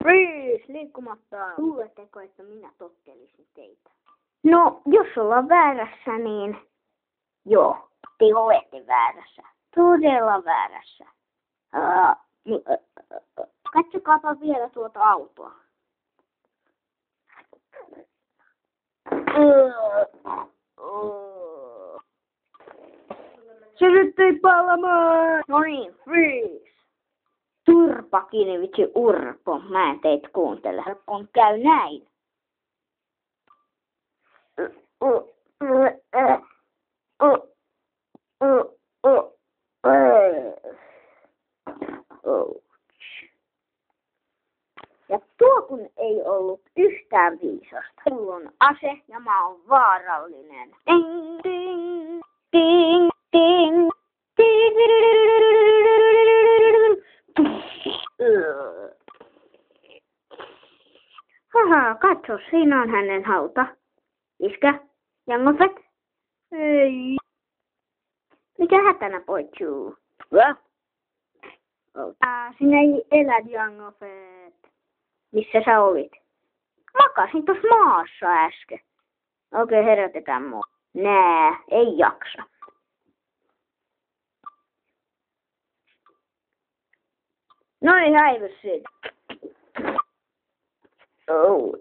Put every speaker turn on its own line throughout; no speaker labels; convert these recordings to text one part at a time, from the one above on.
Freeze! Liikkumatta. Luuletteko, että minä tottelisin teitä? No, jos ollaan väärässä, niin joo, te olette väärässä. Todella väärässä. Katsokaapa vielä tuota autoa. Se syttyi palamaan! No niin, freeze! Turpa kiinni vitsi Urpo, mä en teitä kuuntele, kun käy näin. Ja tuo kun ei ollut yhtään viisasta. Mulla on ase ja mä oon vaarallinen. Ding, ding, ding, ding, ding, haha, katso, siinä on hänen hauta. Iskä, Jangofet? Ei. Mikä hätänä poitsuu? Sinä ei elä, Jangofet. Missä sä olit? Makasin tuossa maassa äsken. Okei, herätetään mua. Nää, ei jaksa. No niin, häivy siitä. Oh,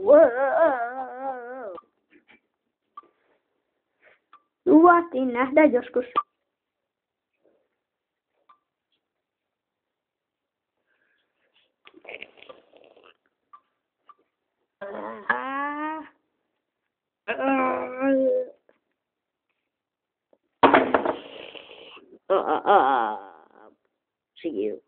wow. Luvattiin nähdä joskus. See you.